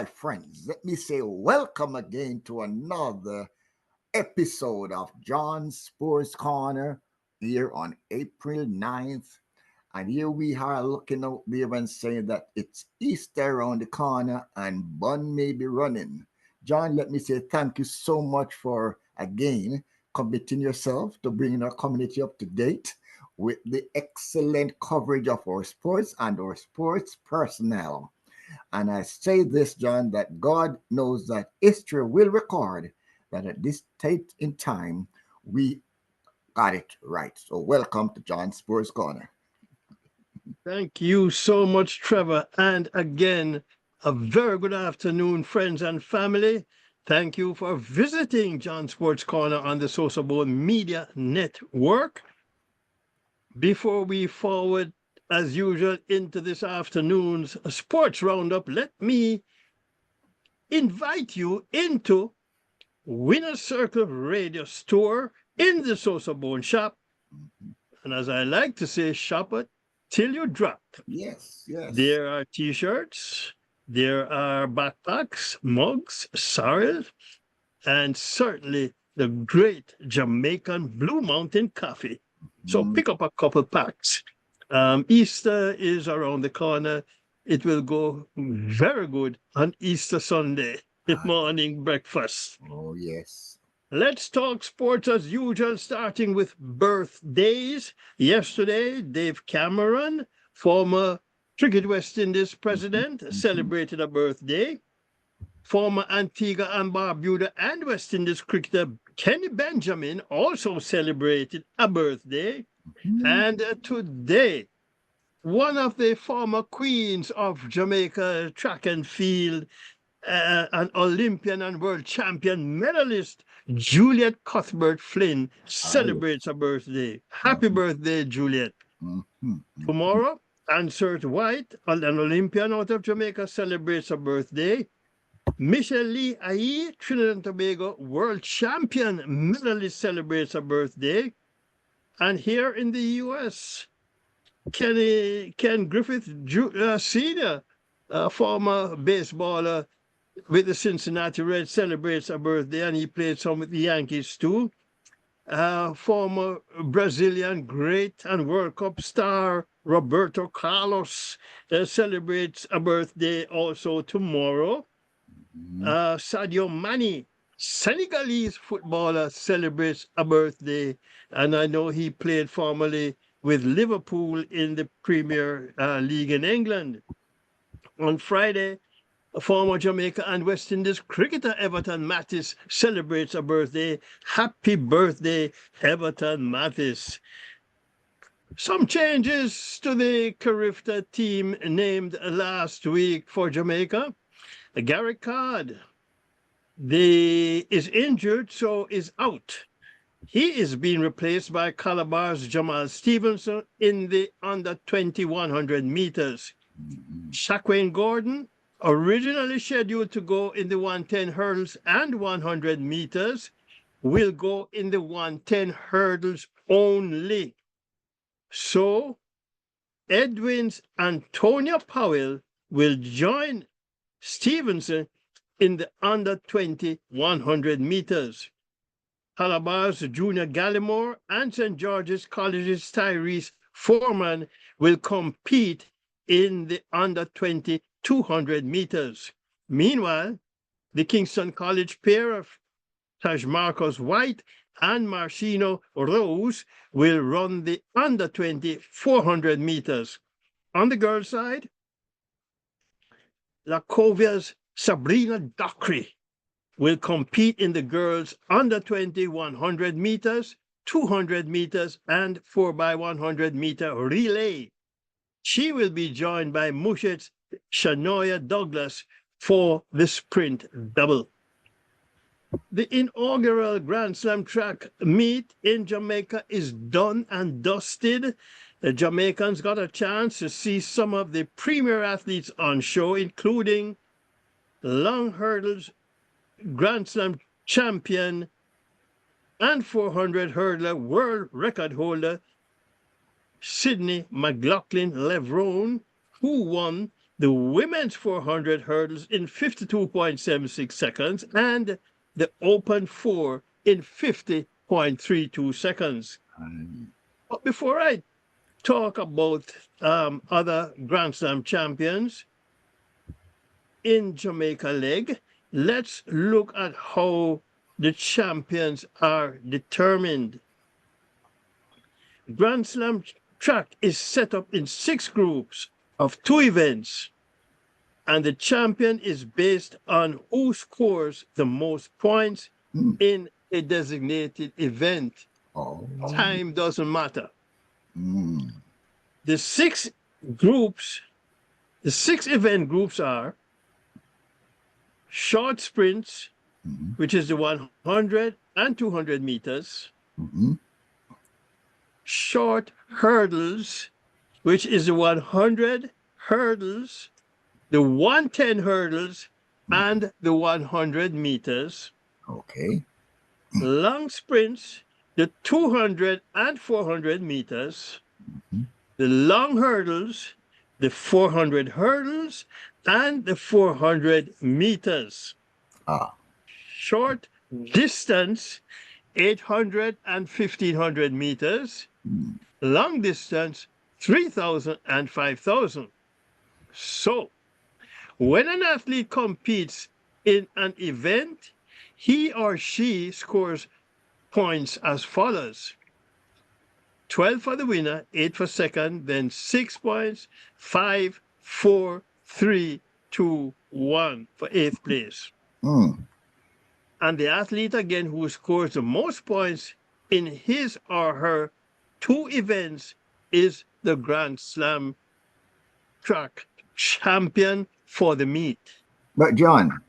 friends, let me say welcome again to another episode of John's Sports Corner here on April 9th. And here we are looking out there and saying that it's Easter around the corner and Bun may be running. John, let me say thank you so much for again committing yourself to bringing our community up to date with the excellent coverage of our sports and our sports personnel. And I say this, John, that God knows that history will record that at this date in time, we got it right. So welcome to John Sports Corner. Thank you so much, Trevor. And again, a very good afternoon, friends and family. Thank you for visiting John Sports Corner on the Sosofat Media Network. Before we forward, as usual, into this afternoon's sports roundup, let me invite you into Winner's Circle Radio Store in the Sosofat shop. And as I like to say, shop it till you drop. Yes, yes. There are t-shirts, there are backpacks, mugs, sorrel, and certainly the great Jamaican Blue Mountain coffee. So pick up a couple packs. Easter is around the corner. It will go very good on Easter Sunday, morning breakfast. Oh, yes. Let's talk sports as usual, starting with birthdays. Yesterday, Dave Cameron, former Cricket West Indies president, celebrated a birthday. Former Antigua and Barbuda and West Indies cricketer Kenny Benjamin also celebrated a birthday. And today, one of the former queens of Jamaica track and field, an Olympian and world champion medalist, Juliet Cuthbert Flynn, celebrates a birthday. Happy birthday, Juliet. Tomorrow, Ansert White, an Olympian out of Jamaica, celebrates a birthday. Michelle Lee Aye, Trinidad and Tobago world champion medalist, celebrates a birthday. And here in the U.S., Ken Griffith Sr., a former baseballer with the Cincinnati Reds, celebrates a birthday, and he played some with the Yankees too. Former Brazilian great and World Cup star Roberto Carlos celebrates a birthday also tomorrow. Sadio Mane, Senegalese footballer, celebrates a birthday, and I know he played formerly with Liverpool in the Premier League in England. On Friday, former Jamaica and West Indies cricketer Everton Mathis celebrates a birthday. Happy birthday, Everton Mathis. Some changes to the Carifta team named last week for Jamaica. Gary Card is injured, so is out. He is being replaced by Calabar's Jamal Stevenson in the under 20 100 meters. Shaquane Gordon, originally scheduled to go in the 110 hurdles and 100 meters, will go in the 110 hurdles only. So, Edwin's Antonia Powell will join Stevenson in the under 20 100 meters. Calabar's Junior Gallimore and St. George's College's Tyrese Foreman will compete in the under 20 200 meters. Meanwhile, the Kingston College pair of Taj Marcus White and Marcino Rose will run the under 20 400 meters. On the girls' side, Lacovia's Sabrina Dockery will compete in the girls under 20 100 meters, 200 meters, and 4x100 meter relay. She will be joined by Mushet's Shanoya Douglas for the sprint double. The inaugural Grand Slam track meet in Jamaica is done and dusted. The Jamaicans got a chance to see some of the premier athletes on show, including long hurdles Grand Slam champion and 400 hurdler world record holder Sidney McLaughlin Levrone, who won the women's 400 hurdles in 52.76 seconds, and the open 4 in 50.32 seconds. But before I talk about other Grand Slam champions in Jamaica leg, let's look at how the champions are determined. Grand Slam track is set up in 6 groups of 2 events, and the champion is based on who scores the most points in a designated event. Time doesn't matter. The 6 event groups are short sprints, which is the 100 and 200 meters, short hurdles, which is the 100 hurdles, the 110 hurdles, and the 100 meters. Okay. Long sprints, the 200 and 400 meters, the long hurdles, the 400 hurdles, and the 400 meters. Short distance, 800 and 1500 meters. Long distance, 3,000 and 5,000. So, when an athlete competes in an event, he or she scores points as follows: 12 for the winner, 8 for second, then 6 points, 5, 4, 3, 2, 1 for 8th place. And the athlete again who scores the most points in his or her 2 events is the Grand Slam track champion for the meet. But John,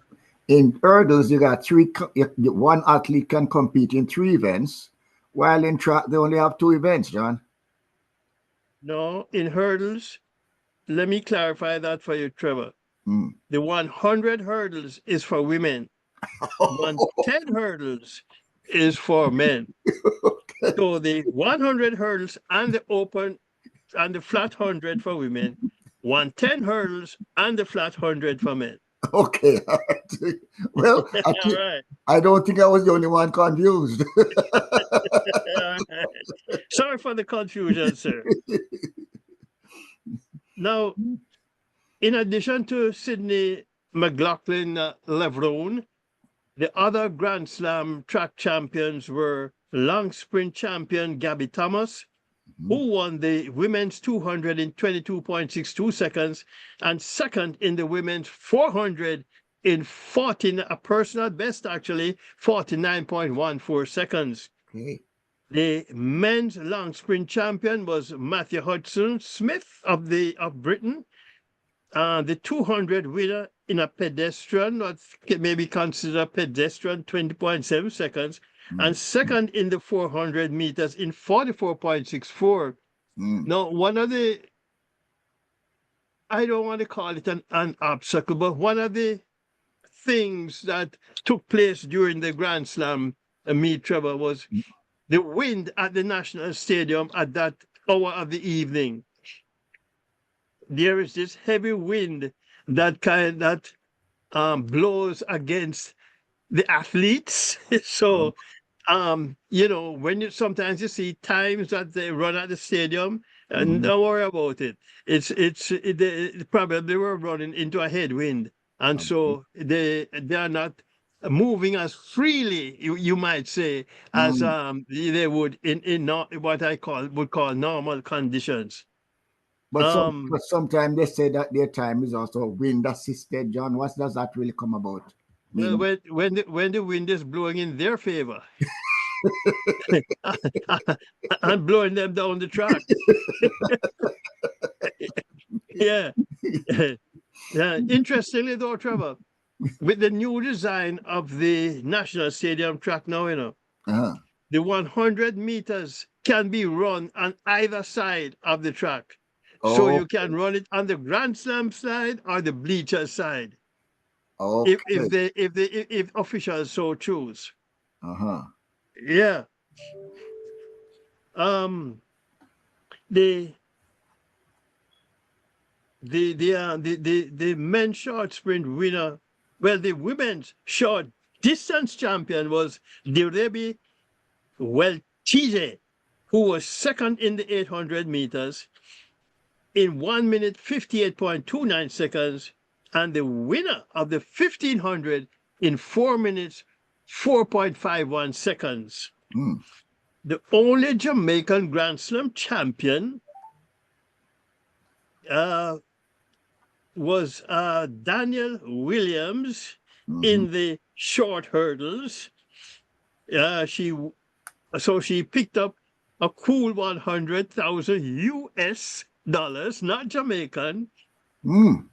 in hurdles, you got 3. One athlete can compete in 3 events, while in track they only have 2 events. John. No, in hurdles, let me clarify that for you, Trevor. The 100 hurdles is for women. 110 hurdles is for men. So the 100 hurdles and the open and the flat 100 for women, 110 hurdles and the flat 100 for men. Okay. Well, I don't think I was the only one confused. Sorry for the confusion, sir. Now, in addition to Sydney McLaughlin Levrone, the other Grand Slam track champions were long sprint champion Gabby Thomas, who won the women's 200 in 22.62 seconds, and second in the women's 400 in a personal best actually, 49.14 seconds. Okay. The men's long sprint champion was Matthew Hudson Smith of Britain. The 200 winner in a pedestrian, what may be considered pedestrian, 20.7 seconds, and second in the 400 meters in 44.64. Now, one of the, I don't want to call it an obstacle, but one of the things that took place during the Grand Slam meet, Trevor, was the wind at the National Stadium at that hour of the evening. There is this heavy wind that blows against the athletes. So, when sometimes you see times that they run at the stadium, and don't worry about it. They probably were running into a headwind, and so they are not moving as freely, you might say, as they would in what I would call normal conditions. But sometimes they say that their time is also wind assisted. John, what does that really come about? Well, when the wind is blowing in their favor, and blowing them down the track. Yeah. Interestingly, though, Trevor, with the new design of the National Stadium track now, the 100 meters can be run on either side of the track. So you can run it on the Grand Slam side or the bleacher side. Okay. If officials so choose. Yeah. the men's short sprint winner, well, the women's short distance champion was Direbi TJ, who was second in the 800 meters in 1 minute 58.29 seconds, and the winner of the 1500 in 4 minutes 4.51 seconds. Mm. The only Jamaican Grand Slam champion was Daniel Williams in the short hurdles. She picked up a cool 100,000 US dollars, not Jamaican. Mm.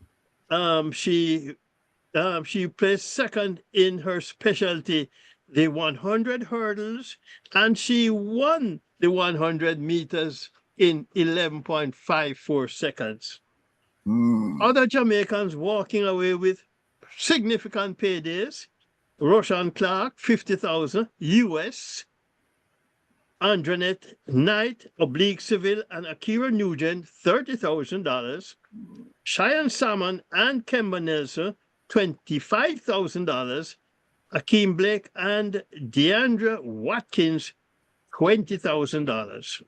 She placed second in her specialty, the 100 hurdles, and she won the 100 meters in 11.54 seconds. Mm. Other Jamaicans walking away with significant paydays: Roshan Clark, 50,000 US, Andrenet Knight, Civil, and Akira Nugent, $30,000. Cheyenne Salmon and Kemba Nelson, $25,000. Akeem Blake and Deandra Watkins, $20,000.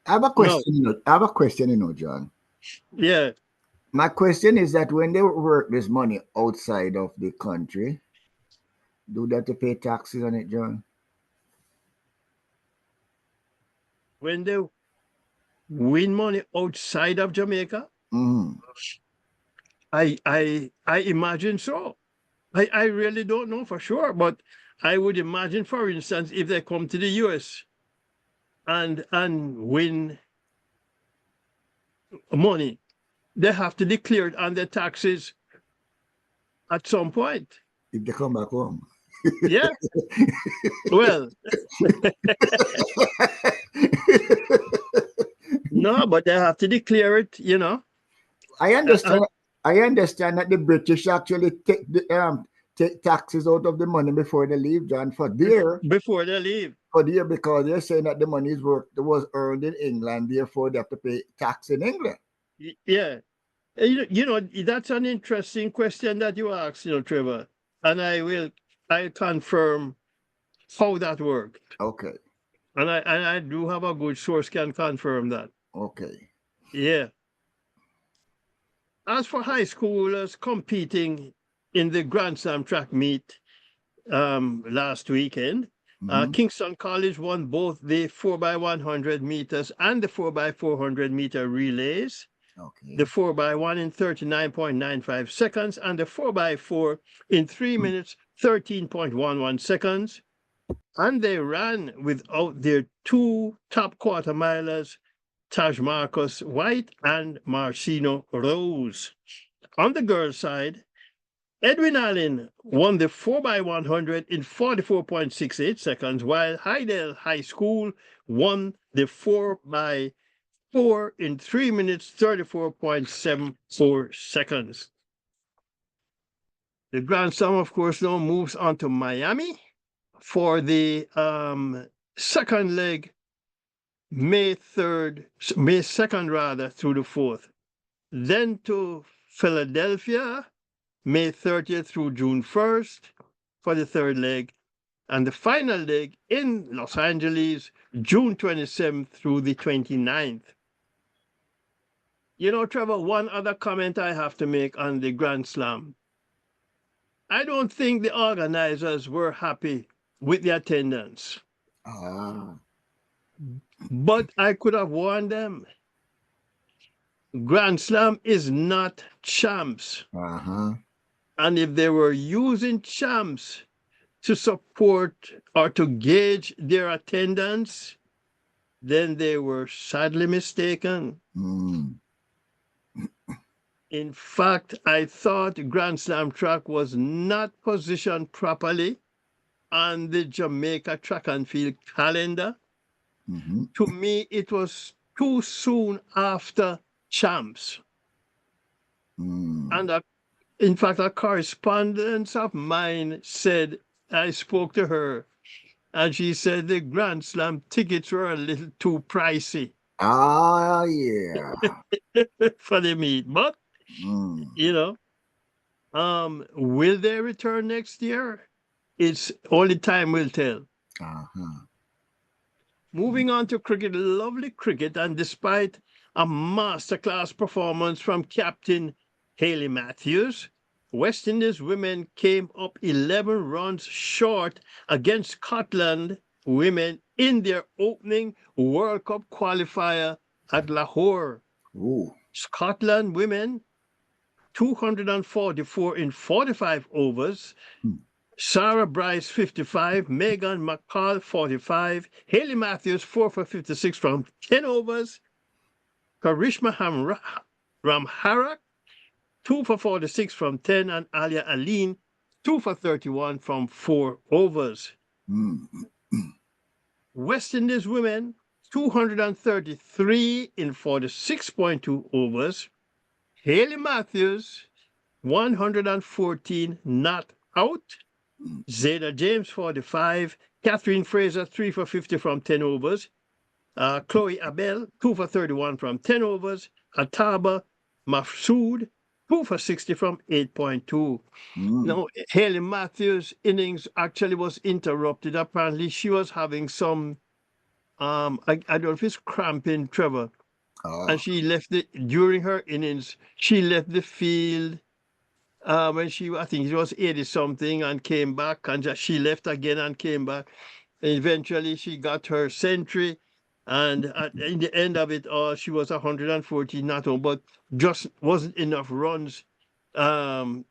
I have a question. I have a question, John. Yeah. My question is that when they work this money outside of the country, do they have to pay taxes on it, John? When they win money outside of Jamaica, I imagine so. I really don't know for sure, but I would imagine, for instance, if they come to the US and win money, they have to declare it on their taxes at some point. If they come back home. Yeah. Well, no, but they have to declare it, I understand. I understand that the British actually take taxes out of the money before they leave, John. Before they leave. Because they're saying that the money was earned in England, therefore they have to pay tax in England. Yeah. That's an interesting question that you asked, Trevor. And I'll confirm how that worked. Okay. And I do have a good source can confirm that. Okay. Yeah. As for high schoolers competing in the Grand Slam track meet last weekend, Kingston College won both the 4x100 meters and the 4x400 meter relays. Okay. The 4x1 in 39.95 seconds and the 4x4 in 3 minutes 13.11 seconds. And they ran without their two top quarter milers, Taj Marcus White and Marcino Rose. On the girls' side, Edwin Allen won the 4x100 in 44.68 seconds, while Hydel High School won the 4x4 in 3 minutes 34.74 seconds. The Grand Slam, of course, now moves on to Miami for the second leg, May 2nd rather, through the 4th. Then to Philadelphia, May 30th through June 1st for the third leg. And the final leg in Los Angeles, June 27th through the 29th. Trevor, one other comment I have to make on the Grand Slam. I don't think the organizers were happy with the attendance. But I could have warned them. Grand Slam is not champs. And if they were using champs to support or to gauge their attendance, then they were sadly mistaken. In fact, I thought Grand Slam track was not positioned properly on the Jamaica track and field calendar. To me, it was too soon after champs. And in fact, a correspondent of mine said, I spoke to her, and she said the Grand Slam tickets were a little too pricey. Yeah. for the meet. But, Mm. you know, will they return next year? It's only time will tell. Uh-huh. Moving on to cricket, lovely cricket, and despite a masterclass performance from Captain Haley Matthews, West Indies women came up 11 runs short against Scotland women in their opening World Cup qualifier at Lahore. Ooh. Scotland women 244 in 45 overs. Hmm. Sarah Bryce 55, Megan McCall 45, Haley Matthews 4 for 56 from 10 overs, Karishma Ramharak 2 for 46 from 10, and Alia Aline 2 for 31 from 4 overs. Mm. West Indies women 233 in 46.2 overs. Haley Matthews 114 not out. Zeta James 45, Catherine Fraser 3 for 50 from 10 overs, Chloe Abel 2 for 31 from 10 overs, Ataba Mafsood 2 for 60 from 8.2. Mm. Now, Haley Matthews' innings actually was interrupted. Apparently, she was having some, I don't know if it's cramping, Trevor. Oh. And she left during her innings, she left the field when I think she was 80 something and came back, and she left again and came back. And eventually, she got her century, and in the end of it all, she was 114 not on, but just wasn't enough runs, um,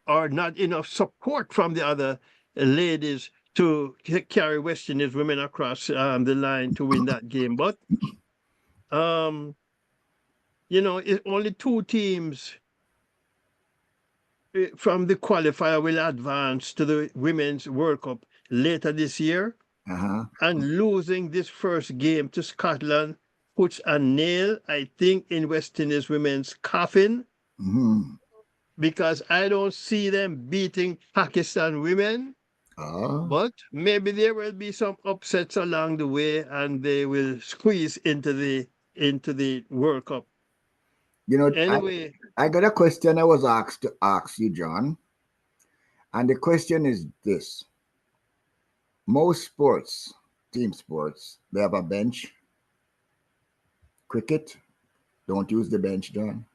or not enough support from the other ladies to carry West Indies women across the line to win that game. But um, only two teams from the qualifier will advance to the Women's World Cup later this year. Uh-huh. And losing this first game to Scotland puts a nail, I think, in West Indies women's coffin, Mm-hmm. because I don't see them beating Pakistan women. Oh. But maybe there will be some upsets along the way, and they will squeeze into the World Cup. You know, Anyway, I got a question I was asked to ask you, John. And the question is this. Most sports, team sports, they have a bench. Cricket, don't use the bench, John.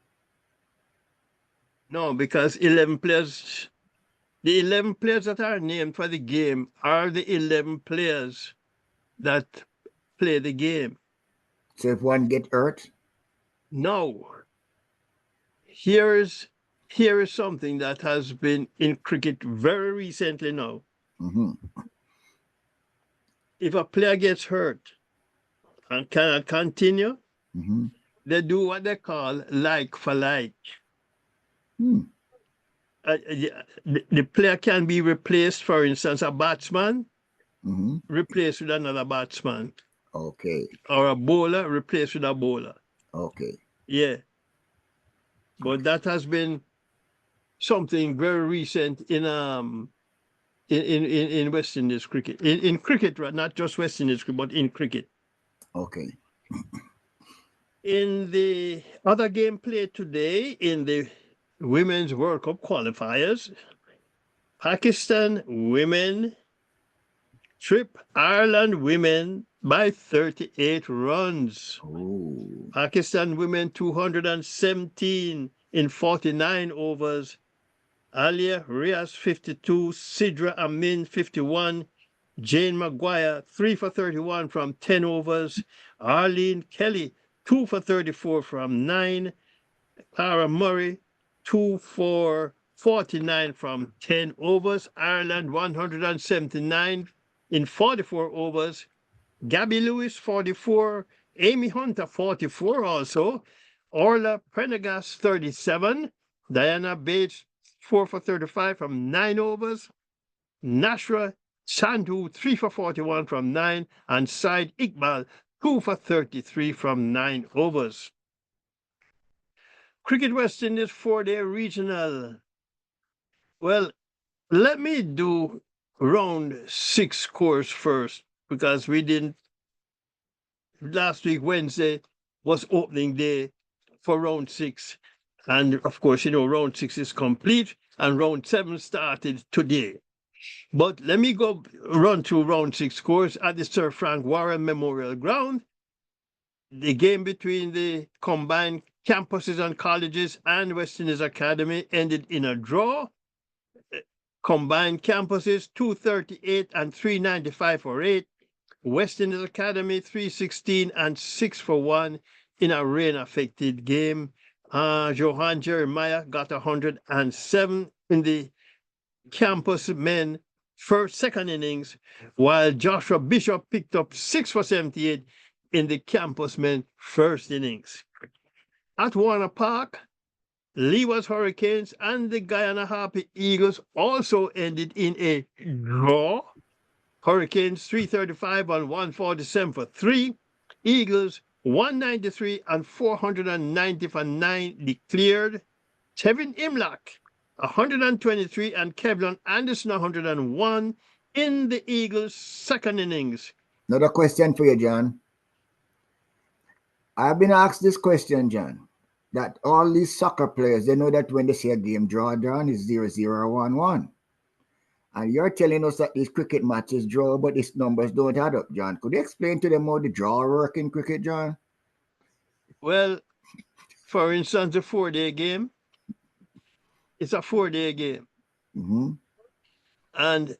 no, because 11 players, the 11 players that are named for the game are the 11 players that play the game. So if one get hurt, No, here's here is something that has been in cricket very recently now. mm-hmm. If a player gets hurt and cannot continue, Mm-hmm. they do what they call like for like. Hmm. The player can be replaced, for instance, a batsman Mm-hmm. replaced with another batsman, Okay. or a bowler replaced with a bowler. Okay. Yeah, but that has been something very recent in West Indies cricket. In cricket, right? Not just West Indies cricket, but in cricket. Okay. In the other game played today in the Women's World Cup qualifiers, Pakistan women trip Ireland women by 38 runs. Oh. Pakistan women 217 in 49 overs. Alia Riaz 52, Sidra Amin 51, Jane Maguire 3 for 31 from 10 overs, Arlene Kelly 2 for 34 from 9, Clara Murray 2 for 49 from 10 overs, Ireland 179 in 44 overs, Gabby Lewis 44, Amy Hunter 44 also, Orla Prendergast 37, Diana Bates 4 for 35 from 9 overs, Nashra Sandhu 3 for 41 from 9, and Said Iqbal 2 for 33 from 9 overs. Cricket West Indies 4-day regional. Well, let me do round 6 scores first, because we didn't. Last week, Wednesday, was opening day for round 6. And of course, round 6 is complete and round 7 started today. But let me go run through round 6 scores at the Sir Frank Warren Memorial Ground. The game between the combined campuses and colleges and West Indies Academy ended in a draw. Combined campuses 238 and 395 for 8. West Indies Academy 316 and 6 for 1 in a rain-affected game. Johan Jeremiah got 107 in the campus men second innings, while Joshua Bishop picked up 6 for 78 in the campus men first innings. At Warner Park, Leeward's Hurricanes and the Guyana Harpy Eagles also ended in a draw. Hurricanes 335 and 147 for 3. Eagles 193 and 490 for 9 declared. Tevin Imlach 123 and Kevlon Anderson 101 in the Eagles' second innings. Another question for you, John. I've been asked this question, John, that all these soccer players, they know that when they see a game drawn is 0-0 or 1-1. And you're telling us that these cricket matches draw, but these numbers don't add up, John. Could you explain to them how the draw work in cricket, John? Well, for instance, a 4-day game. It's a 4-day game. Mm-hmm. And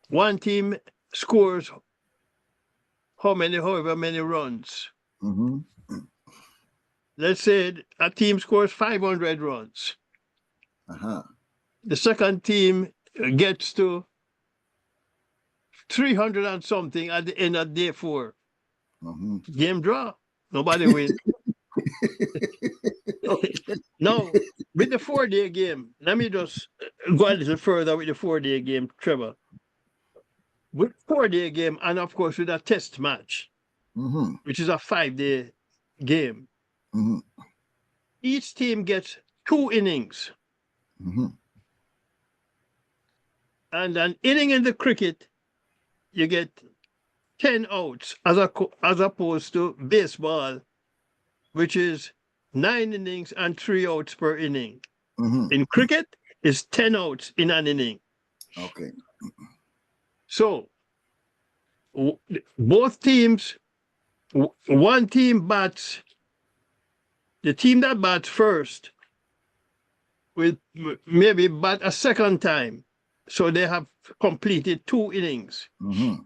one team scores however many runs. Mm-hmm. Let's say a team scores 500 runs. Uh-huh. The second team gets to 300 and something at the end of day 4. Mm-hmm. Game draw. Nobody wins. Now, with the 4-day game, let me just go a little further with the 4-day game, Trevor. With 4-day game, and of course with a test match, Mm-hmm. which is a 5-day game, Mm-hmm. each team gets 2 innings. Mm-hmm. And an inning in the cricket, you get 10 outs, as opposed to baseball, which is 9 innings and 3 outs per inning. Mm-hmm. In cricket, it's 10 outs in an inning. Okay. So, both teams, one team bats, the team that bats first will maybe bat a second time. So they have completed 2 innings. Mm-hmm.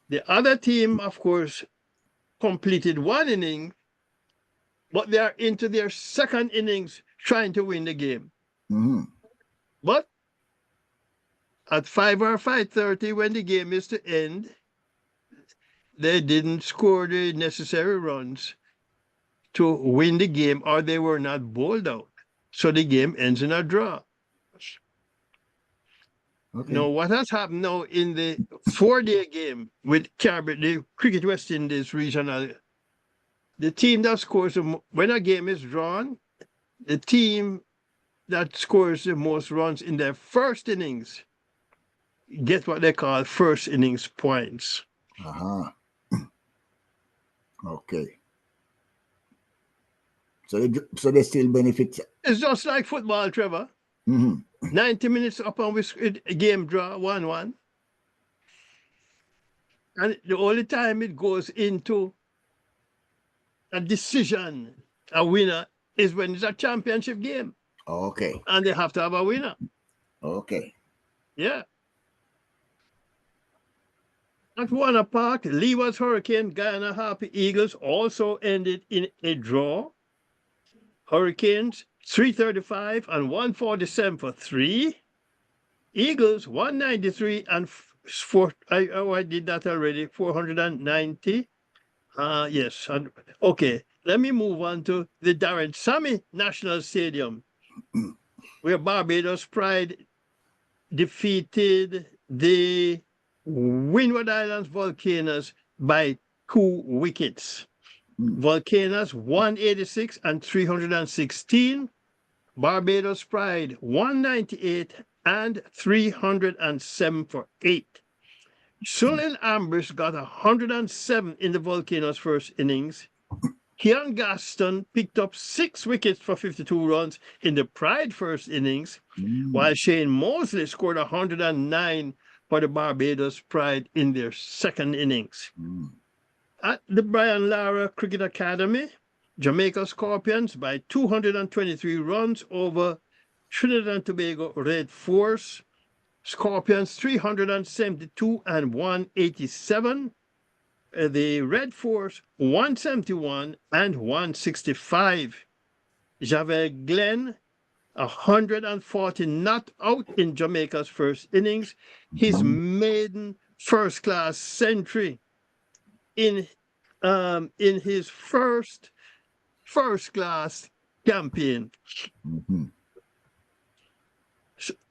The other team, of course, completed 1 inning, but they are into their second innings trying to win the game. Mm-hmm. But at 5 or 5:30, when the game is to end, they didn't score the necessary runs to win the game, or they were not bowled out. So the game ends in a draw. Okay. Now, what has happened now in the 4-day game with the Cricket West Indies regional, the team that scores, when a game is drawn, the team that scores the most runs in their first innings get what they call first innings points. Uh-huh. Okay. So they still benefit. It's just like football, Trevor. Mm-hmm. 90 minutes upon which a game draw 1-1. And the only time it goes into a decision, a winner, is when it's a championship game. Okay. And they have to have a winner. Okay. Yeah. At Warner Park, Leeward's Hurricane, Guyana Harpy Eagles also ended in a draw. Hurricanes 335 and 147 for 3. Eagles 193 and 4. I did that already. 490. Yes. Okay. Let me move on to the Darren Sammy National Stadium, where Barbados Pride defeated the Windward Islands Volcanoes by 2 wickets. Volcanoes 186 and 316. Barbados Pride 198 and 307 for 8. Sullivan Ambush got 107 in the Volcanoes' first innings. Keon Gaston picked up 6 wickets for 52 runs in the Pride first innings, while Shane Mosley scored 109 for the Barbados Pride in their second innings. At the Brian Lara Cricket Academy, Jamaica Scorpions by 223 runs over Trinidad and Tobago Red Force. Scorpions 372 and 187. The Red Force 171 and 165. Javel Glenn 140 not out in Jamaica's first innings. His maiden first-class century in his first-class campaign.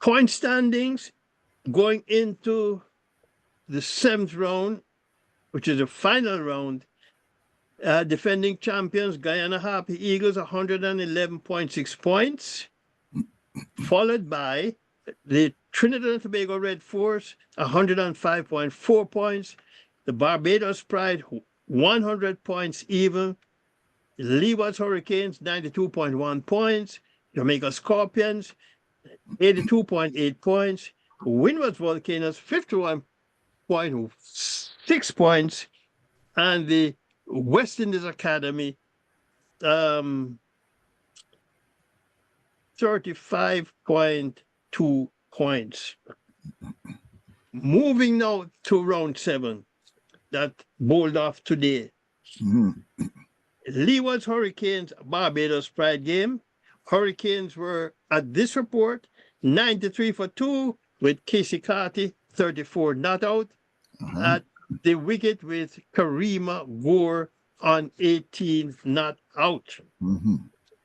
Point standings going into the 7th round, which is the final round. Defending champions Guyana Happy Eagles 111.6 points, followed by the Trinidad and Tobago Red Force 105.4 points, the Barbados Pride 100 points even, Leeward's Hurricanes 92.1 points, Jamaica Scorpions 82.8 points, Windward's Volcanoes 51.6 points, and the West Indies Academy 35.2 points. Moving now to round 7 that bowled off today. Leeward's Hurricanes Barbados Pride game. Hurricanes were at this report 93 for 2 with Casey Carty 34 not out. At the wicket with Karima Gore on 18 not out.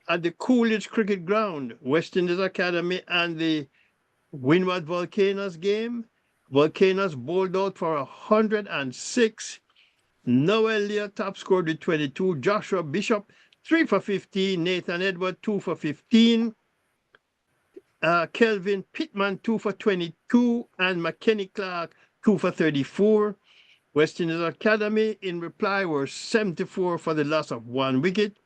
At the Coolidge Cricket Ground, West Indies Academy and the Windward Volcanoes game, Volcanoes bowled out for 106. Noel Leah top scored with 22. Joshua Bishop 3 for 15. Nathan Edward 2 for 15. Kelvin Pittman 2 for 22. And McKenny Clark 2 for 34. West Indies Academy in reply were 74 for the loss of 1 wicket.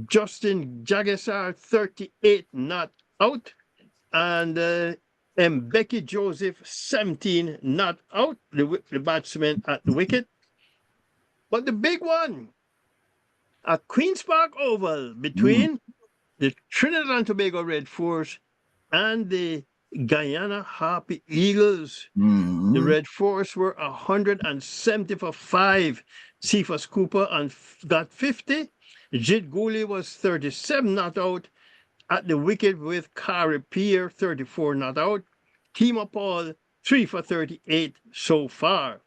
Justin Jagesar 38 not out. And Mbeki Joseph 17 not out, the batsman at the wicket. But the big one, at Queen's Park Oval between the Trinidad and Tobago Red Force and the Guyana Happy Eagles. The Red Force were 170 for 5. Cephas Cooper got 50. Jit Gooley was 37 not out. At the wicket with Kari Pierre 34 not out. Tima Paul 3 for 38 so far.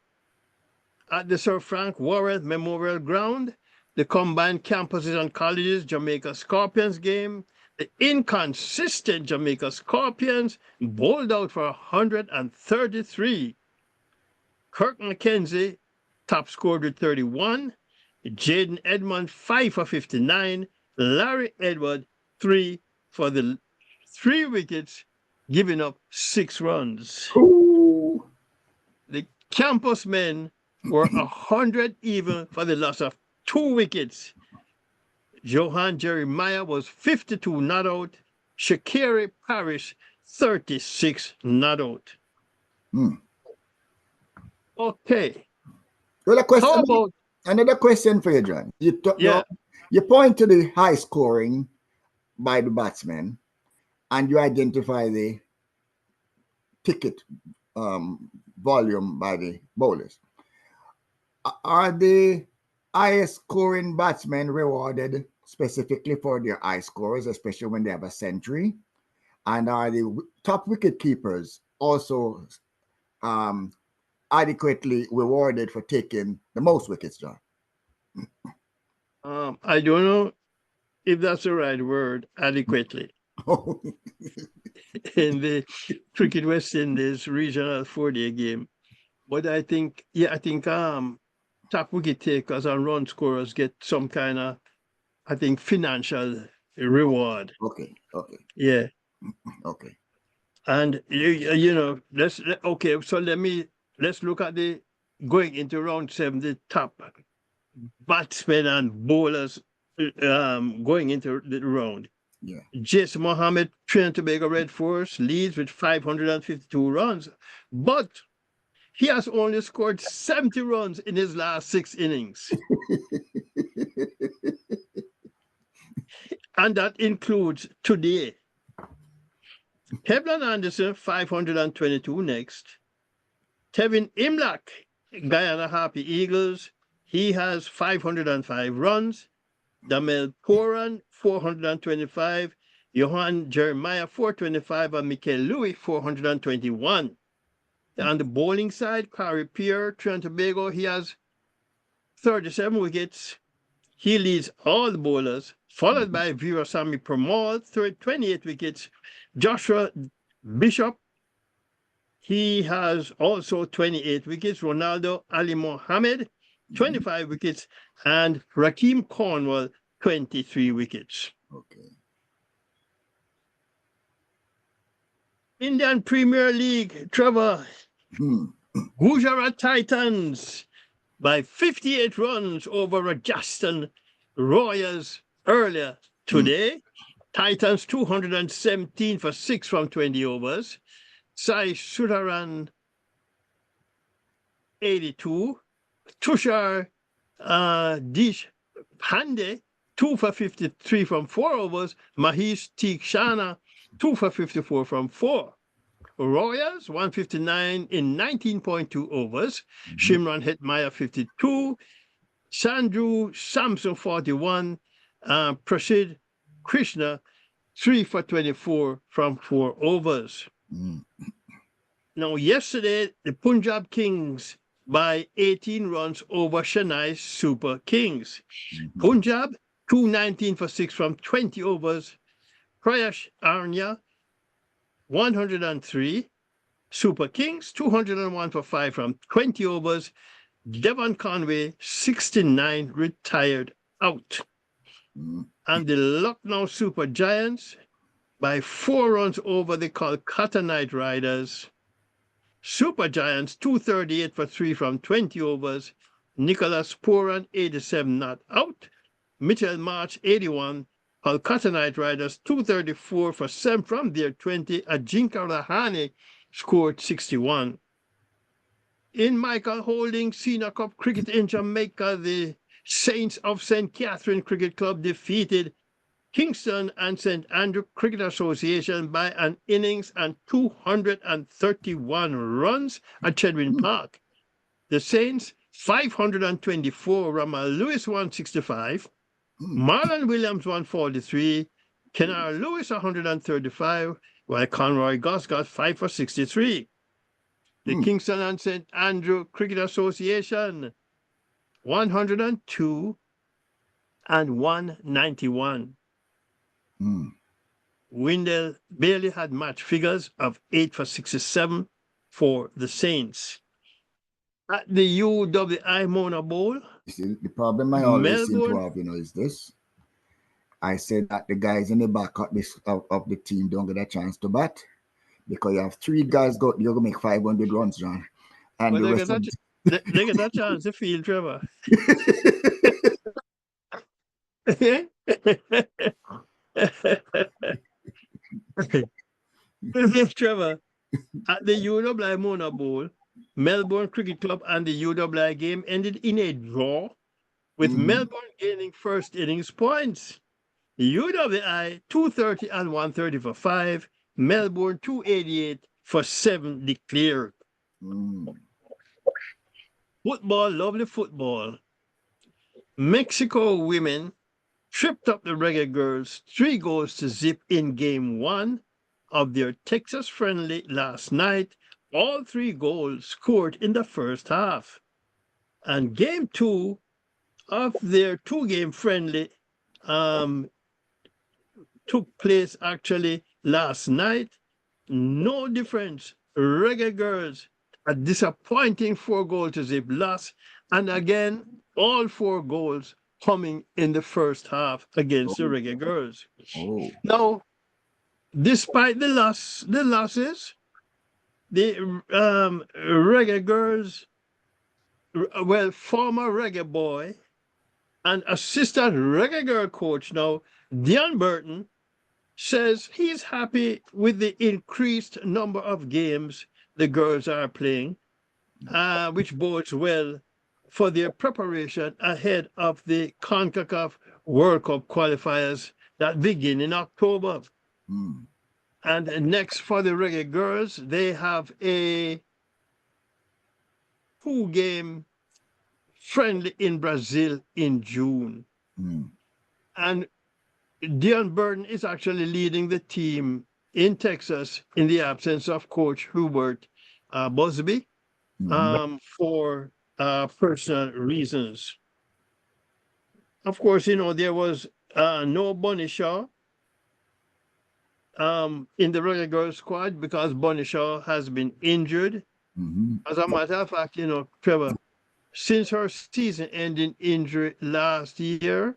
At the Sir Frank Worrell Memorial Ground, the combined campuses and colleges Jamaica Scorpions game, the inconsistent Jamaica Scorpions bowled out for 133. Kirk McKenzie top scored with 31. Jaden Edmond 5 for 59. Larry Edward 3 for the 3 wickets, giving up 6 runs. Ooh. The campus men were 100 even for the loss of 2 wickets. Johan Jeremiah was 52 not out. Shakiri Parrish 36 not out. Okay. Well, How about another question for you, John. You point to the high scoring by the batsmen and you identify the ticket volume by the bowlers. Are the highest scoring batsmen rewarded specifically for their high scores, especially when they have a century? And are the top wicket keepers also adequately rewarded for taking the most wickets, John? I don't know if that's the right word, adequately. In the Cricket West Indies regional 4-day game. But I think top wicket takers and run scorers get some kind of, I think, financial reward. Okay. Yeah. Okay. And let's look at the going into round 7, the top batsmen and bowlers going into the round. Yeah. Jason Mohammed, Trinidad and Tobago Red Force, leads with 552 runs, but he has only scored 70 runs in his last 6 innings. And that includes today. Kevlin Anderson, 522 next. Tevin Imlach, Guyana Happy Eagles, he has 505 runs. Damel Poran, 425. Johan Jeremiah, 425. And Mikel Louis, 421. On the bowling side, Corey Pierre, Trinidad and Tobago, he has 37 wickets. He leads all the bowlers, followed by Virasamy Pramod, 28 wickets. Joshua Bishop, he has also 28 wickets. Ronaldo Ali Mohammed, 25 wickets. And Rakeem Cornwall, 23 wickets. Okay. Indian Premier League, Trevor. Gujarat Titans by 58 runs over Rajasthan Royals earlier today. Titans 217 for 6 from 20 overs. Sai Sudharan 82. Tushar Dish Pande 2 for 53 from 4 overs. Mahesh Tikshana 2 for 54 from 4. Royals 159 in 19.2 overs. Shimran Hetmaya 52. Sandhu Samson 41. Prasid Krishna 3 for 24 from 4 overs. Now, yesterday, the Punjab Kings by 18 runs over Chennai Super Kings. Punjab 219 for 6 from 20 overs. Prayash Arnya 103. Super Kings 201 for 5 from 20 overs. Devon Conway 69 retired out. And the Lucknow Super Giants by 4 runs over the Kolkata Knight Riders. Super Giants 238 for 3 from 20 overs. Nicholas Puran 87 not out. Mitchell March 81. Kolkata Knight Riders 234 for 7 from their 20. Ajinkya Rahane scored 61. In Michael Holding Senior Cup Cricket in Jamaica, the Saints of St. Catherine Cricket Club defeated Kingston and St. Andrew Cricket Association by an innings and 231 runs at Chedwin Park. The Saints 524, Ramal Lewis 165, Marlon Williams 143, Kenara Lewis 135, while Conroy Goss got 5 for 63. The Kingston and St. Andrew Cricket Association 102 and 191. Windell Bailey had match figures of 8 for 67 for the Saints. At the UWI Mona Bowl, You see, the problem I always seem to Melbourne, have, is this. I said that the guys in the back of the team don't get a chance to bat because you have 3 guys you're going to make 500 runs, John. And well, the rest of they get that chance to field, Trevor. Trevor, at the UWI Mona Bowl, Melbourne Cricket Club and the UWI game ended in a draw, with Melbourne gaining first innings points. UWI 230 and 130 for 5, Melbourne 288 for 7 declared. Football, lovely football. Mexico women tripped up the Reggae Girls 3 goals to zip in game 1 of their Texas friendly last night. All 3 goals scored in the first half. And game 2 of their 2-game friendly took place actually last night. No difference. Reggae Girls, a disappointing 4-goal to zip loss. And again, all 4 goals coming in the first half against the Reggae Girls. Now, despite the losses, the Reggae Girls, well, former Reggae boy And assistant reggae girl coach now, Dion Burton, says he's happy with the increased number of games the girls are playing, which bodes well for their preparation ahead of the CONCACAF World Cup qualifiers that begin in October. Mm. And next for the reggae girls, they have a 2-game friendly in Brazil in June. Mm. And Dion Burton is actually leading the team in Texas in the absence of Coach Hubert Busby Mhm. for personal reasons. Of course, there was no Bunny Shaw in the Reggae Girls squad because Bunny Shaw has been injured. Mhm. As a matter of fact, Trevor, since her season-ending injury last year,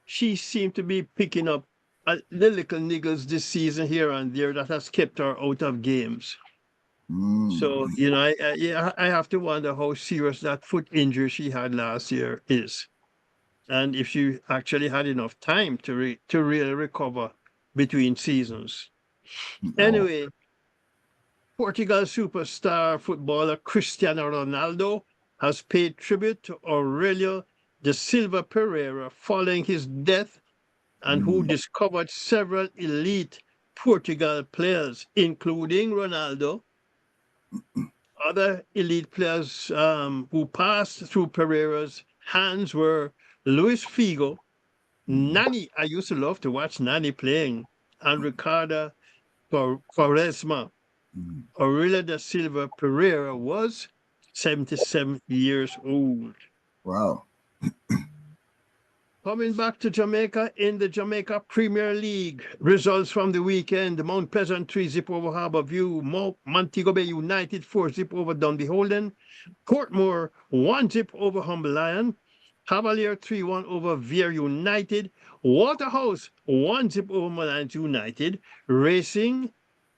she seemed to be picking up the little niggles this season here and there that has kept her out of games. So, Mm. I have to wonder how serious that foot injury she had last year is, and if she actually had enough time to really recover between seasons. Oh, Anyway, Portugal superstar footballer Cristiano Ronaldo has paid tribute to Aurelio de Silva Pereira following his death, and who mm. discovered several elite Portugal players, including Ronaldo. Other elite players who passed through Pereira's hands were Luis Figo, Mhm. Nani. I used to love to watch Nani playing, and Ricardo Quaresma. Mm. Aurelio da Silva Pereira was 77 years old. Wow. Coming back to Jamaica, in the Jamaica Premier League, results from the weekend: Mount Pleasant 3-0 over Harbour View, Montego Bay United 4-0 over Dundee Holden, Portmore 1-0 over Humble Lion, Cavalier 3-1 over Vere United, Waterhouse 1-0 over Malines United, Racing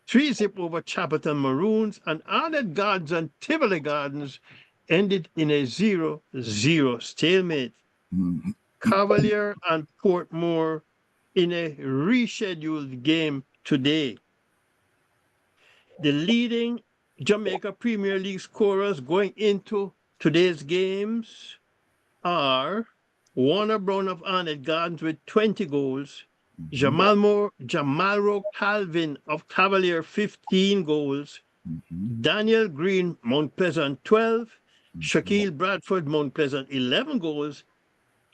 3-0 over Chapelton Maroons, and Arnett Gardens and Tivoli Gardens ended in a 0-0 stalemate. Mm. Cavalier and Portmore in a rescheduled game today. The leading Jamaica Premier League scorers going into today's games are Warner Brown of Arnett Gardens with 20 goals, Mhm. Jamalro Calvin of Cavalier 15 goals, Mhm. Daniel Green, Mount Pleasant 12, Mhm. Shaquille Bradford, Mount Pleasant 11 goals,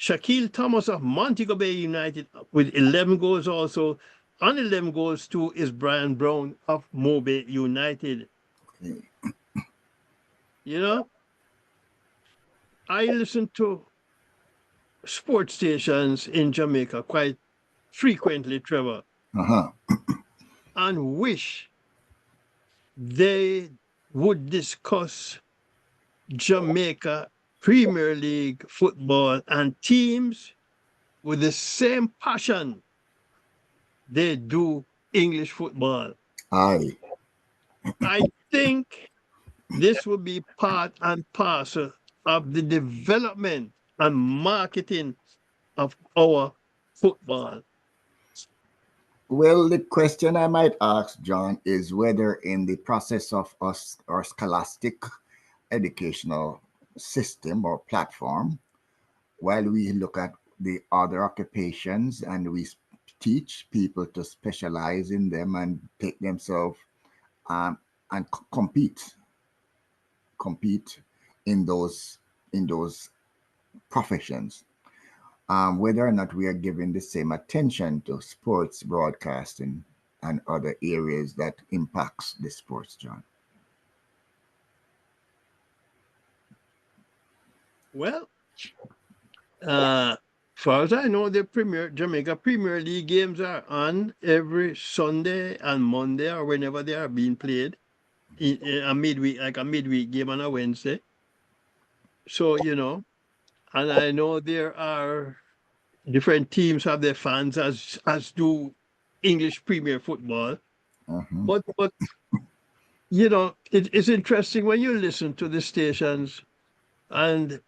Shaquille Thomas of Montego Bay United with 11 goals also. On 11 goals too is Brian Brown of Mobe United. Okay. You know, I listen to sports stations in Jamaica quite frequently, Trevor, Uh-huh. and wish they would discuss Jamaica Premier League football and teams with the same passion they do English football. Aye. I think this will be part and parcel of the development and marketing of our football. Well, the question I might ask, John, is whether in the process of us our scholastic educational system or platform, while we look at the other occupations and we teach people to specialize in them and take themselves um, and compete in those professions, whether or not we are giving the same attention to sports broadcasting and other areas that impacts the sports, John. Well, uh, far as I know, the Jamaica Premier League games are on every Sunday and Monday or whenever they are being played in a midweek, like a midweek game on a Wednesday. So, and I know there are different teams have their fans as do English Premier Football. Uh-huh. But it's interesting when you listen to the stations and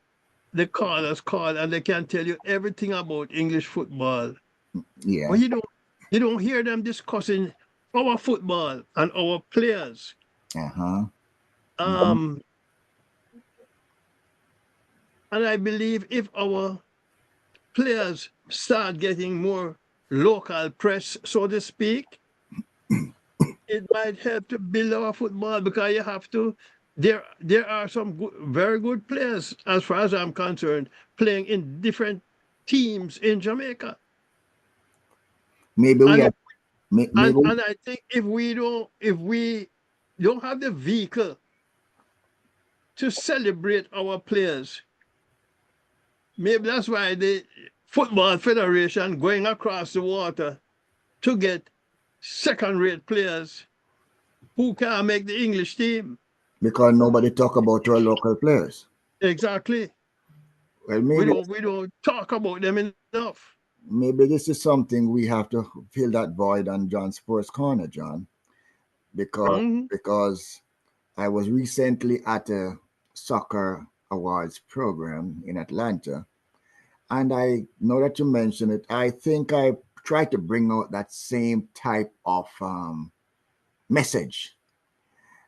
the callers call and they can tell you everything about English football. Yeah. But you don't hear them discussing our football and our players. Uh-huh. Mhm. Um, and I believe if our players start getting more local press, so to speak, it might help to build our football because you have to. There are some very good players, as far as I'm concerned, playing in different teams in Jamaica. Maybe we And have maybe I think if we don't have the vehicle to celebrate our players, maybe that's why the football federation going across the water to get second-rate players who can make the English team. because nobody talk about our local players. Exactly. Well, maybe We don't talk about them enough. maybe this is something we have to fill that void on John Sports Corner, John, because Mhm. because I was recently at a soccer awards program in Atlanta, and I know that you mentioned it. I think I tried to bring out that same type of message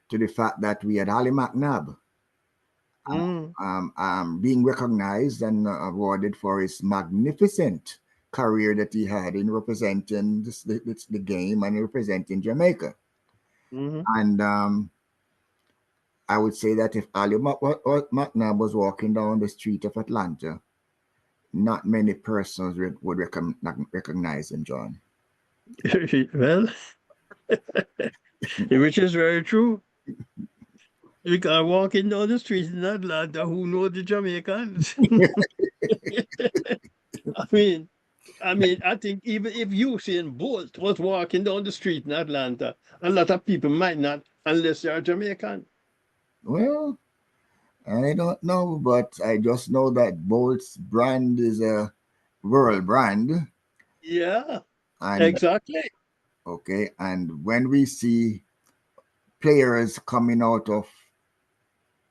to the fact that we had Ali McNabb Mm. being recognized and awarded for his magnificent career that he had in representing the game and representing Jamaica. Mhm. And I would say that if McNabb was walking down the street of Atlanta, not many persons would recognize him, John. Well, which is very true. You can walking down the street in Atlanta who know the Jamaicans. I mean, I think even if Usain Bolt was walking down the street in Atlanta, a lot of people might not, unless they are Jamaican. Well, I don't know, but I just know that Bolt's brand is a world brand. Yeah, And exactly. okay, and when we see players coming out of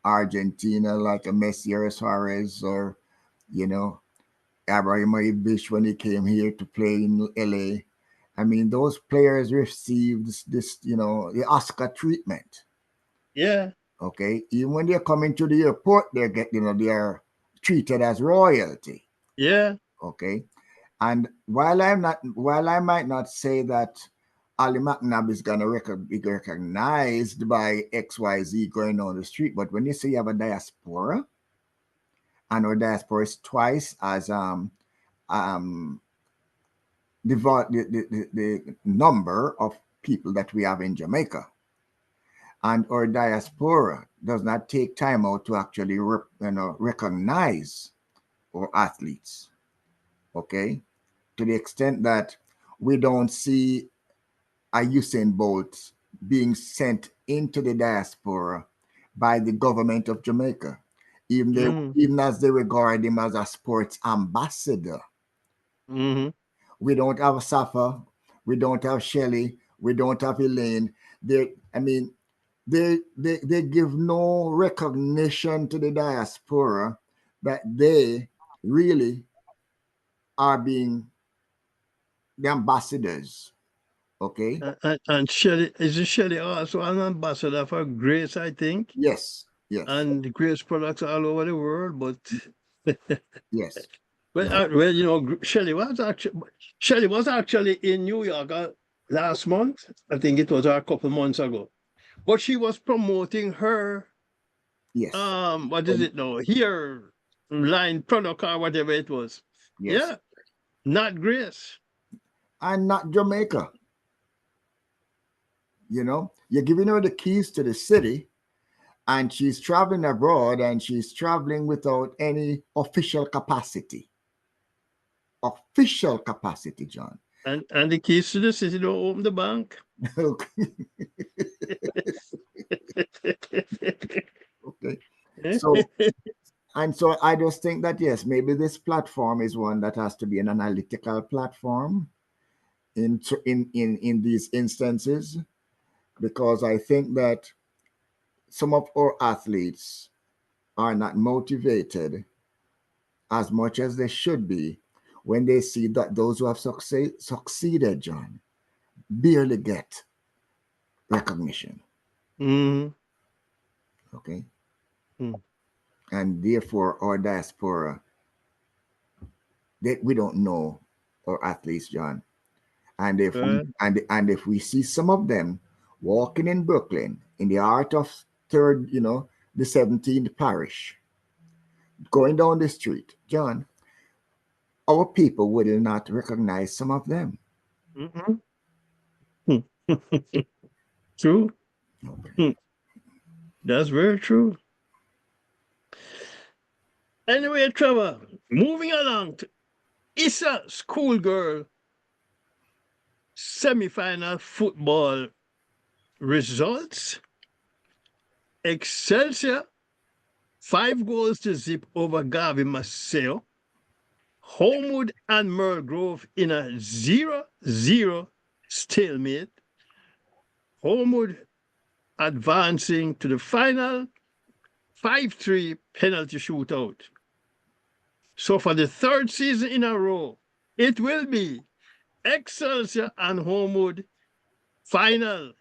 Argentina like a Messi or Suarez or, you know, Ibrahimovic when he came here to play in LA. I mean, those players received the Oscar treatment. Yeah, Okay, even when they're coming to the airport, they're treated as royalty. yeah. Okay, and while I might not say that Ali McNabb is gonna be recognized by XYZ going on the street, but when you say you have a diaspora, and our diaspora is twice as um the number of people that we have in Jamaica, and our diaspora does not take time out to actually recognize our athletes. Okay, to the extent that we don't see a Usain Bolt being sent into the diaspora by the government of Jamaica, Mm, even as they regard him as a sports ambassador. hmm. We don't have Safa, we don't have Shelley, we don't have Elaine. I mean, they give no recognition to the diaspora that they really are being the ambassadors. Okay. And Shelley is Shelley also an ambassador for Grace, I think, Yes. Yes. and Grace products all over the world. But Yes. well, Yes. Shelley was actually in New York last month. I think it was a couple months ago. But she was promoting her Yes. what is it now? Here line product or whatever it was. Yes. Yeah, not Grace. And not Jamaica. You're giving her the keys to the city, and she's traveling abroad, and she's traveling without any official capacity, John. And the keys to the city don't open the bank. Okay. Okay. So so I just think that yes, maybe this platform is one that has to be an analytical platform in these instances, because I think that some of our athletes are not motivated as much as they should be when they see that those who have succeeded, John, barely get recognition. Mm. Okay. Mm. And therefore, our diaspora, that we don't know our athletes, John. And if we Right. and if we see some of them walking in Brooklyn in the art of the 17th parish, going down the street, John, our people will not recognize some of them. Mhm. Mm. True. Okay. Mm. That's very true. Anyway, Trevor, moving along to Issa schoolgirl semi-final football results. Excelsior 5 goals to 0 over Garvey Maceo. Homewood and Merle Grove in a 0-0 stalemate. Homewood advancing to the final 5-3 penalty shootout. So for the third season in a row, it will be Excelsior and Homewood final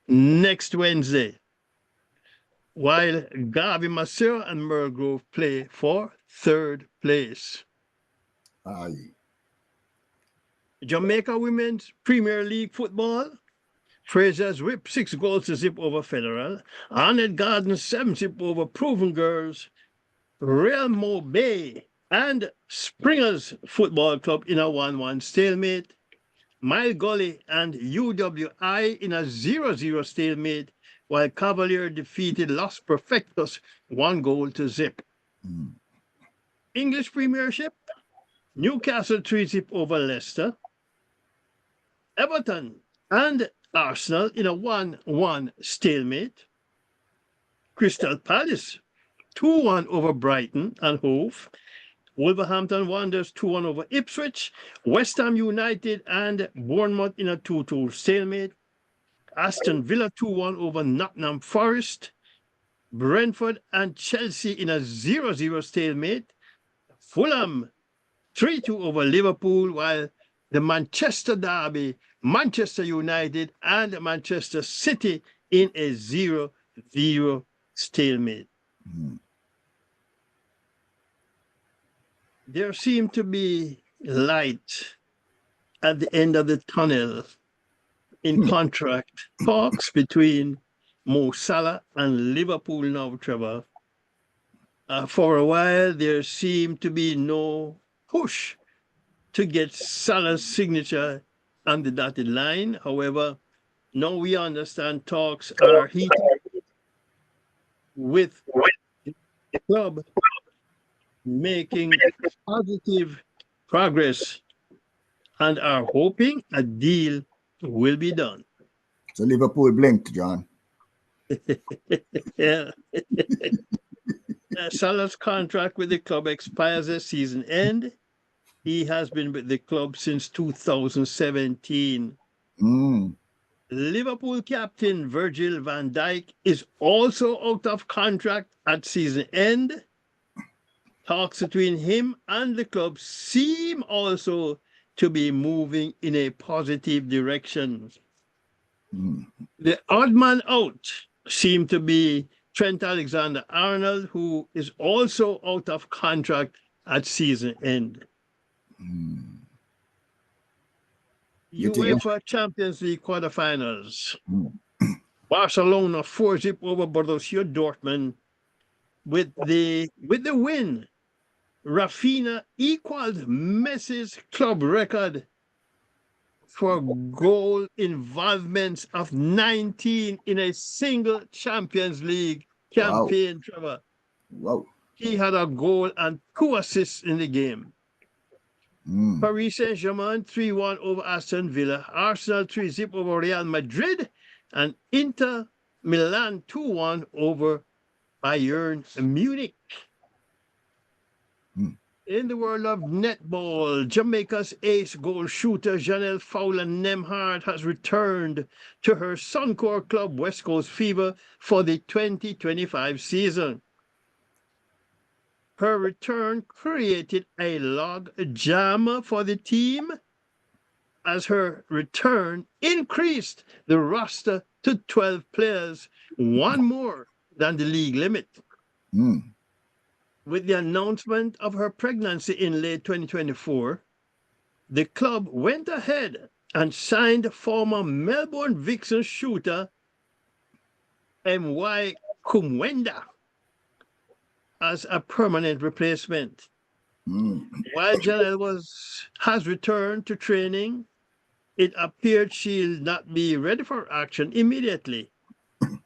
next Wednesday, while Garvey Maceo and Merle Grove play for third place. Aye. Jamaica Women's Premier League football. Fraser's whip 6 goals to 0 over Federal. Arnett Gardens 7-0 over Proven Girls. Real Mo Bay and Springers Football Club in a 1-1 stalemate. Mile Gully and UWI in a 0-0 stalemate, while Cavalier defeated Los Perfectos 1 goal to 0. Mm. English Premiership, Newcastle 3-0 over Leicester. Everton and Arsenal in a 1-1 stalemate. Crystal Palace 2-1 over Brighton and Hove. Wolverhampton Wanderers 2-1 over Ipswich. West Ham United and Bournemouth in a 2-2 stalemate. Aston Villa 2-1 over Nottingham Forest. Brentford and Chelsea in a 0-0 stalemate. Fulham 3-2 over Liverpool, while the Manchester Derby, Manchester United and Manchester City in a 0-0 stalemate. Mm. There seemed to be light at the end of the tunnel in contract talks between Mo Salah and Liverpool now, Trevor. For a while, there seemed to be no push to get Salah's signature on the dotted line. However, now we understand talks are heating with the club making positive progress and are hoping a deal will be done. So Liverpool blinked, John. Yeah. Salah's contract with the club expires at season end. He has been with the club since 2017. Mm. Liverpool captain Virgil van Dijk is also out of contract at season end. Talks between him and the club seem also to be moving in a positive direction. Mm. The odd man out seemed to be Trent Alexander-Arnold, who is also out of contract at season end. Mm. You think? UEFA Champions League quarterfinals. Mm. Barcelona 4-0 over Borussia Dortmund. With the win, Rafinha equaled Messi's club record for goal involvements of 19 in a single Champions League Wow. campaign, Trevor. Wow. He had a goal and 2 assists in the game. Mm. Paris Saint-Germain 3-1 over Aston Villa. Arsenal 3-0 over Real Madrid. And Inter Milan 2-1 over Bayern Munich. Mm. In the world of netball, Jamaica's ace goal shooter Janelle Fowler Nemhard has returned to her Suncor club West Coast Fever for the 2025 season. Her return created a log jam for the team, as her return increased the roster to 12 players, one more than the league limit. Mm. With the announcement of her pregnancy in late 2024, the club went ahead and signed former Melbourne Vixen shooter M.Y. Kumwenda as a permanent replacement. Mm. While Janelle has returned to training, it appeared she'll not be ready for action immediately.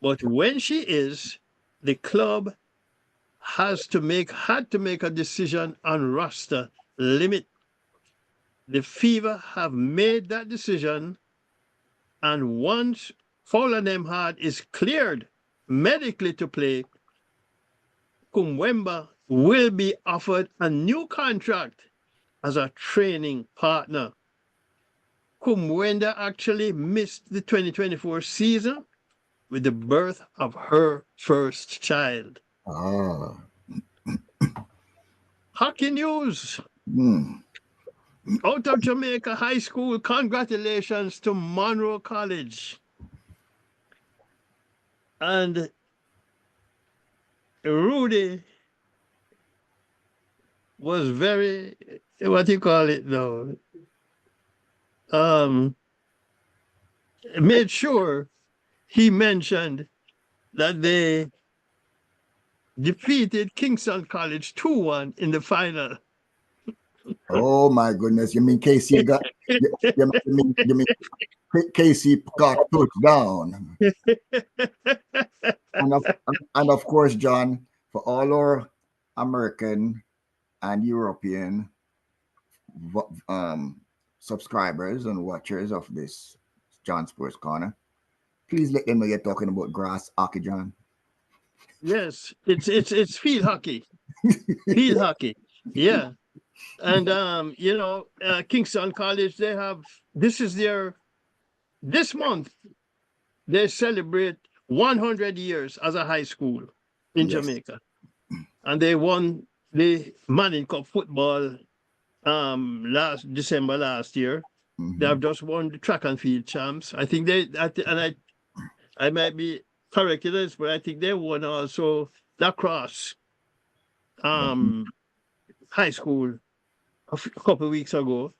But when she is, the club had to make a decision on roster limit. The Fever have made that decision, and once Fowler Nemhard is cleared medically to play, Kumwemba will be offered a new contract as a training partner. Kumwenda actually missed the 2024 season with the birth of her first child. Ah. Hockey news. Mm. Out of Jamaica High School, congratulations to Monroe College. And Rudy was very, what do you call it though? Made sure he mentioned that they defeated Kingston College 2-1 in the final. Oh my goodness! You mean Casey got? You mean Casey got put down? And of course, John, for all our American and European subscribers and watchers of this John Sports Corner, please let them know you're talking about grass hockey, John. Yes, it's field hockey. Field hockey. Yeah. And Kingston College, they have this month they celebrate 100 years as a high school in Yes. Jamaica. And they won the Manning Cup football last December last year. They have just won the track and field champs. I think I might be corrected this, but I think they won also lacrosse high school a couple of weeks ago.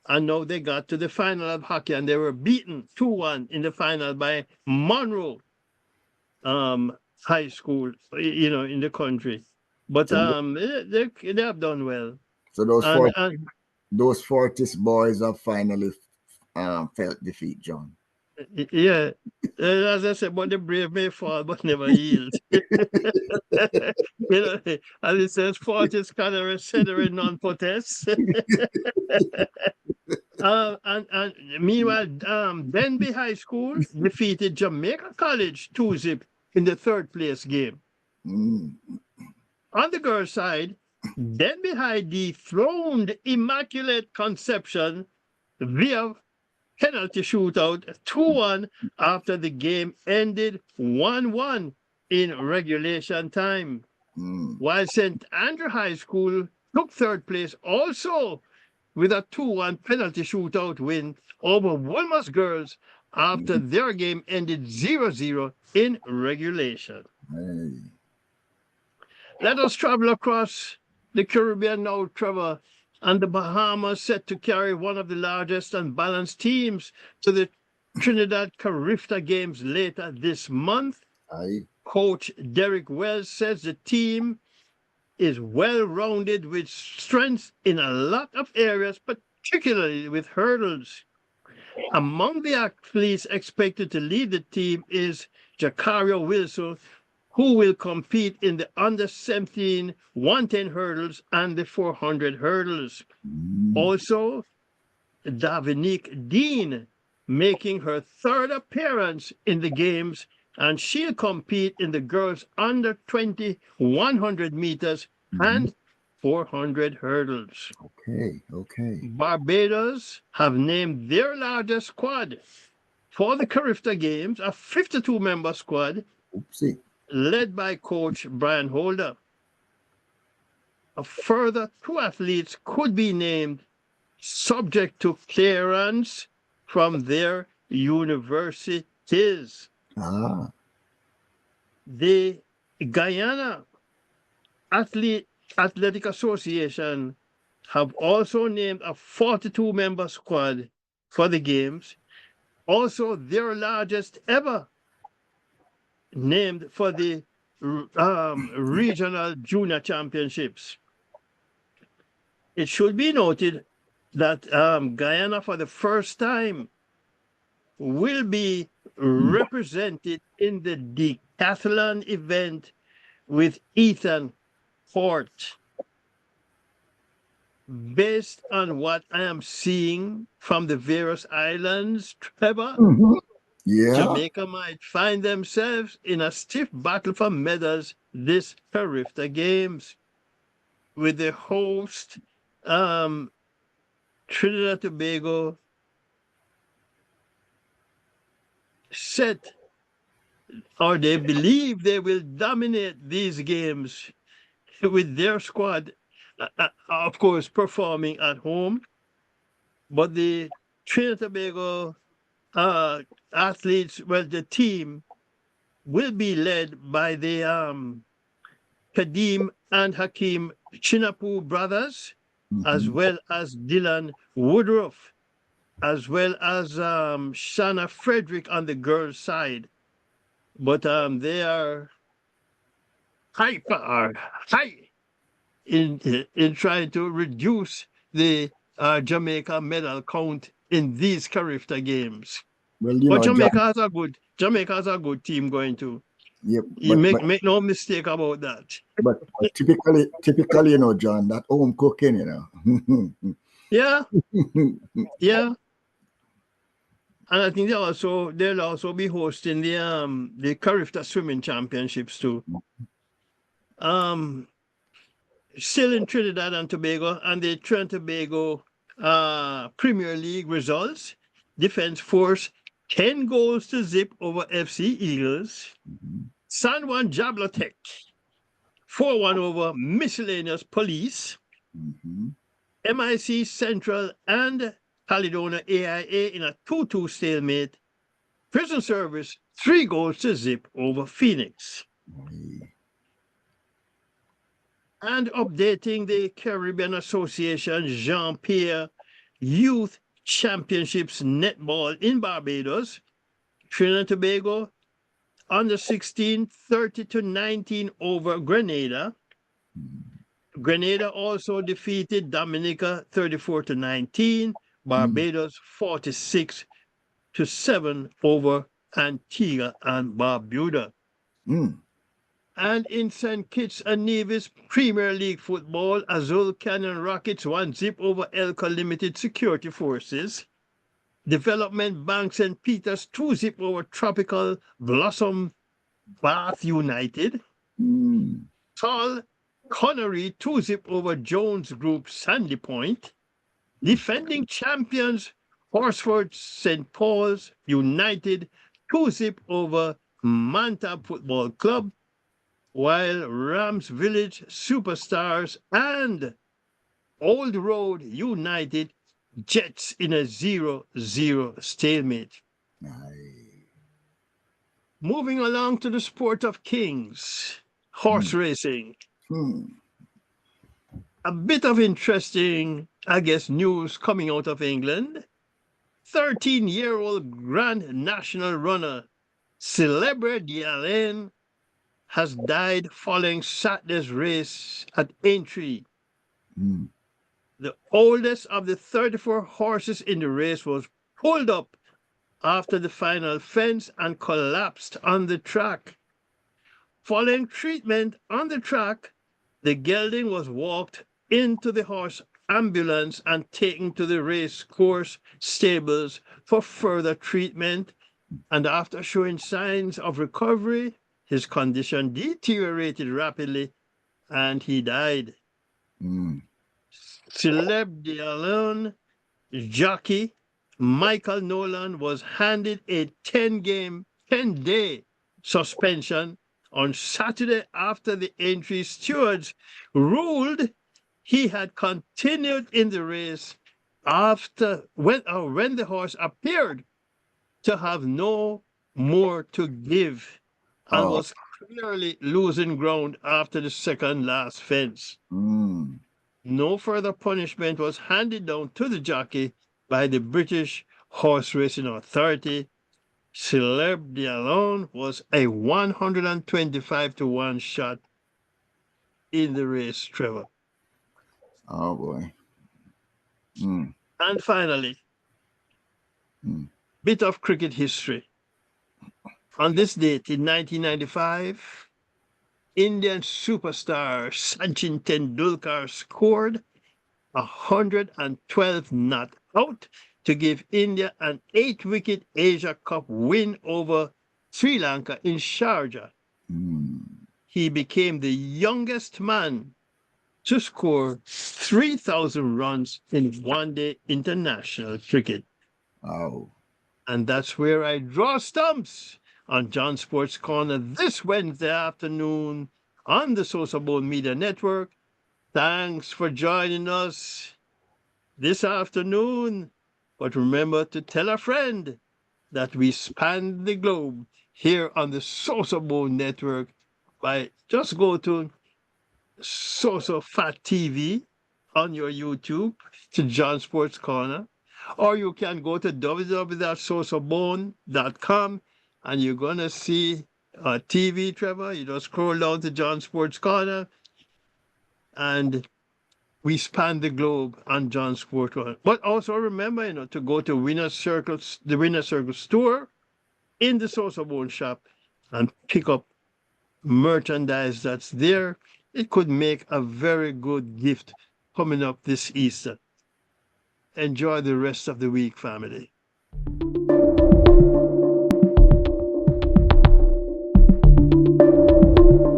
And now they got to the final of hockey, and they were beaten 2-1 in the final by Monroe High School, in the country. But they have done well. So those Fortis boys have finally felt defeat, John. Yeah, as I said, but the brave may fall, but never yield. As it says, Fortis canary, cedere non potest. And meanwhile, Denby High School defeated Jamaica College 2-0 in the third place game. Mm. On the girls' side, Denby High dethroned Immaculate Conception via penalty shootout 2-1 after the game ended 1-1 in regulation time. While St. Andrew High School took third place also with a 2-1 penalty shootout win over Wolmer's girls after their game ended 0-0 in regulation. Hey. Let us travel across the Caribbean now, Trevor, and the Bahamas set to carry one of the largest and balanced teams to the Trinidad Carifta Games later this month. Aye. Coach Derek Wells says the team is well-rounded with strengths in a lot of areas, particularly with hurdles. Among the athletes expected to lead the team is Jacario Wilson, who will compete in the under-17 110 hurdles and the 400 hurdles. Also, Davinique Dean making her third appearance in the games, and she'll compete in the girls under 20 100 meters and 400 hurdles. Okay. Barbados have named their largest squad for the Carifta Games, a 52-member squad Oopsie. led by coach Brian Holder. a further 2 athletes could be named, subject to clearance from their universities. Ah. The Guyana Athlete Athletic Association have also named a 42-member squad for the games, also their largest ever, named for the regional junior championships. It should be noted that Guyana, for the first time, will be represented in the decathlon event with Ethan Hort. Based on what I am seeing from the various islands, Trevor, Yeah. Jamaica might find themselves in a stiff battle for medals this Carifta Games, with the host Trinidad and Tobago set, or they believe they will dominate these games with their squad, of course, performing at home. But the Trinidad and Tobago athletes, well, the team will be led by the Kadeem and Hakeem Chinapu brothers, as well as Dylan Woodruff, as well as Shanna Frederick on the girls' side. But they are high in trying to reduce the Jamaica medal count in these Carifta Games. Well, you But know, John, Jamaica has a good team going to. yeah, You make no mistake about that. but typically, you know, John, that home cooking, you know. Yeah, yeah. And I think they'll also be hosting the Carifta Swimming Championships too. Still in Trinidad and Tobago, and the Trinidad and Tobago Premier League results: Defense Force 10 goals to zip over FC Eagles. San Juan Jablotech 4-1 over Miscellaneous Police. MIC Central and Caledonia AIA in a 2-2 stalemate. Prison Service 3 goals to zip over Phoenix. And updating the Caribbean Association Jean-Pierre Youth Championships netball in Barbados, Trinidad and Tobago under 16 30-19 over Grenada. Grenada also defeated Dominica 34-19, Barbados 46-7 over Antigua and Barbuda. And in St. Kitts and Nevis Premier League football, Azul Canyon Rockets 1-0 over Elko Limited Security Forces. Development Bank St. Peters 2-0 over Tropical Blossom Bath United. Tall Connery 2-0 over Jones Group Sandy Point. Defending champions Horsford St. Paul's United 2-0 over Manta Football Club, while Rams Village Superstars and Old Road United Jets in a 0-0 stalemate. Moving along to the sport of kings, horse racing. A bit of interesting, I guess, news coming out of England. 13-year-old Grand National runner Celebre D'Allen has died following Saturday's race at Aintree. The oldest of the 34 horses in the race was pulled up after the final fence and collapsed on the track. Following treatment on the track, the gelding was walked into the horse ambulance and taken to the race course stables for further treatment, and after showing signs of recovery, his condition deteriorated rapidly and he died. Celeb D'Allen jockey Michael Nolan was handed a 10-day suspension on Saturday after the Aintree stewards ruled he had continued in the race after when the horse appeared to have no more to give and Oh. was clearly losing ground after the second last fence. Mm. No further punishment was handed down to the jockey by the British Horse Racing Authority. Celebrity alone was a 125 to 1 shot in the race, Trevor. Oh boy. Mm. And finally, Mm. bit of cricket history. On this date in 1995, Indian superstar Sachin Tendulkar scored 112 not out to give India an 8-wicket Asia Cup win over Sri Lanka in Sharjah. Mm. He became the youngest man to score 3,000 runs in one-day international cricket. Oh. And that's where I draw stumps on John Sports Corner this Wednesday afternoon on the Sosa Bone Media Network. Thanks for joining us this afternoon. But remember to tell a friend that we span the globe here on the Sosa Bone Network by just go to Sosofat TV on your YouTube to John Sports Corner, or you can go to www.sosobone.com and you're going to see TV, Trevor. You just scroll down to John Sports Corner and we span the globe on John Sports Corner. But also remember, to go to the Winner Circle store in the Sosa Bone shop and pick up merchandise that's there. It could make a very good gift coming up this Easter. Enjoy the rest of the week, family.